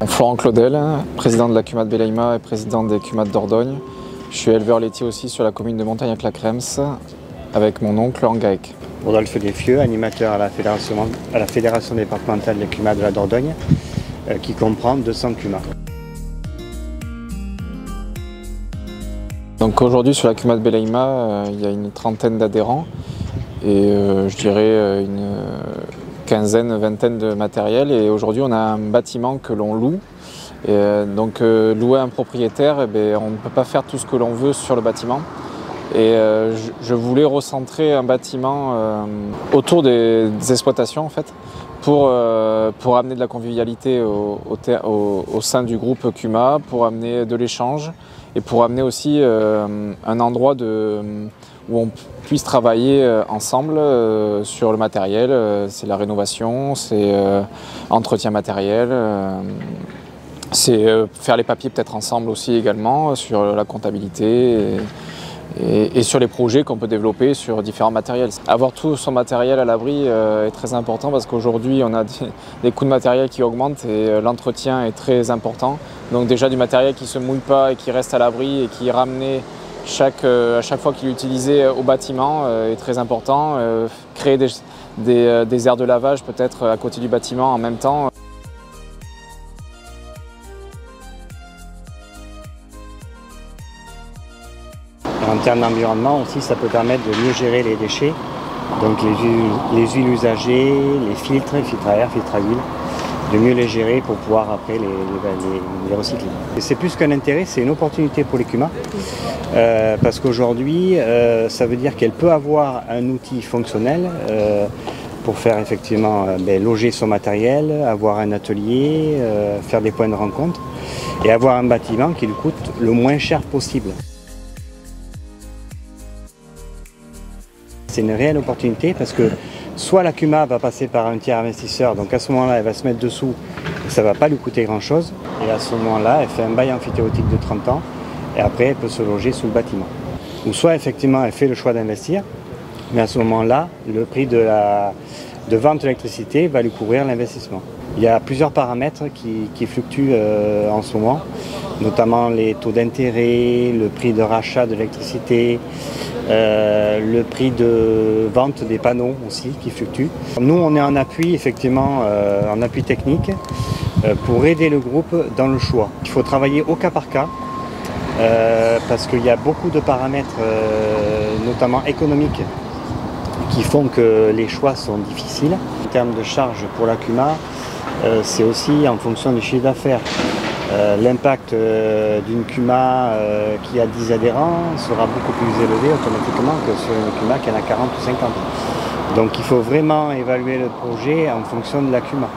Florent Claudel, président de la CUMA de Belaïma et président des CUMA de Dordogne. Je suis éleveur laitier aussi sur la commune de Montagnac-la-Crems avec mon oncle Angaec. Rodolphe Desfieux, animateur à la fédération départementale des CUMA de la Dordogne, qui comprend 200 CUMA. Donc aujourd'hui sur la CUMA de Belaïma, il y a une trentaine d'adhérents et je dirais une quinzaine, vingtaine de matériel. Et aujourd'hui on a un bâtiment que l'on loue. Donc louer un propriétaire, on ne peut pas faire tout ce que l'on veut sur le bâtiment. Et je voulais recentrer un bâtiment autour des exploitations en fait, pour amener de la convivialité au sein du groupe CUMA, pour amener de l'échange et pour amener aussi un endroit où on puisse travailler ensemble sur le matériel. C'est la rénovation, c'est entretien matériel. C'est faire les papiers peut-être ensemble aussi également sur la comptabilité et sur les projets qu'on peut développer sur différents matériels. Avoir tout son matériel à l'abri est très important parce qu'aujourd'hui on a des coûts de matériel qui augmentent et l'entretien est très important. Donc déjà du matériel qui ne se mouille pas et qui reste à l'abri et qui est ramené à chaque fois qu'il est utilisé au bâtiment est très important. Créer des aires de lavage peut-être à côté du bâtiment en même temps. En termes d'environnement aussi, ça peut permettre de mieux gérer les déchets, donc les huiles usagées, les filtres à air, filtres à huile, de mieux les gérer pour pouvoir après les recycler. C'est plus qu'un intérêt, c'est une opportunité pour les CUMA, parce qu'aujourd'hui, ça veut dire qu'elle peut avoir un outil fonctionnel pour faire effectivement loger son matériel, avoir un atelier, faire des points de rencontre et avoir un bâtiment qui lui coûte le moins cher possible. C'est une réelle opportunité parce que soit la CUMA va passer par un tiers investisseur, donc à ce moment-là elle va se mettre dessous et ça ne va pas lui coûter grand-chose. Et à ce moment-là elle fait un bail amphithéotique de 30 ans et après elle peut se loger sous le bâtiment. Ou soit effectivement elle fait le choix d'investir, mais à ce moment-là le prix de vente de l'électricité va lui couvrir l'investissement. Il y a plusieurs paramètres qui fluctuent en ce moment, notamment les taux d'intérêt, le prix de rachat de l'électricité, le prix de vente des panneaux aussi qui fluctue. Nous on est en appui effectivement, en appui technique pour aider le groupe dans le choix. Il faut travailler au cas par cas parce qu'il y a beaucoup de paramètres, notamment économiques, qui font que les choix sont difficiles. En termes de charges pour la CUMA, c'est aussi en fonction du chiffre d'affaires. L'impact d'une CUMA qui a 10 adhérents sera beaucoup plus élevé automatiquement que sur une CUMA qui en a 40 ou 50. Donc il faut vraiment évaluer le projet en fonction de la CUMA.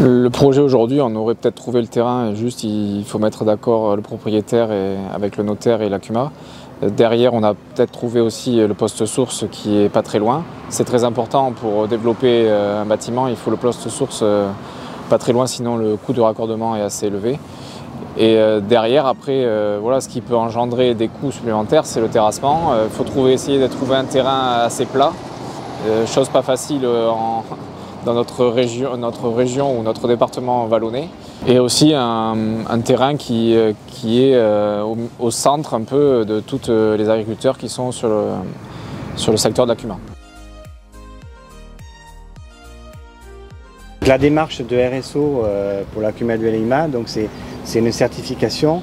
Le projet aujourd'hui, on aurait peut-être trouvé le terrain, juste il faut mettre d'accord le propriétaire avec le notaire et la CUMA. Derrière, on a peut-être trouvé aussi le poste source qui est pas très loin. C'est très important pour développer un bâtiment, il faut le poste source pas très loin, sinon le coût de raccordement est assez élevé. Et derrière, après, voilà, ce qui peut engendrer des coûts supplémentaires, c'est le terrassement. Il faut essayer de trouver un terrain assez plat, chose pas facile dans notre région ou notre département vallonné. Et aussi un terrain qui est au centre un peu de tous les agriculteurs qui sont sur le secteur de la CUMA. La démarche de RSO pour la CUMA de Belaïma, donc c'est une certification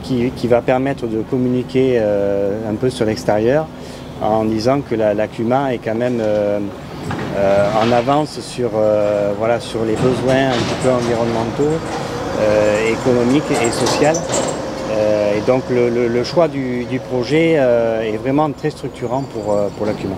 qui va permettre de communiquer un peu sur l'extérieur en disant que la CUMA est quand même en avance sur les besoins un petit peu environnementaux, économiques et sociaux. Et donc le choix du projet est vraiment très structurant pour la CUMA.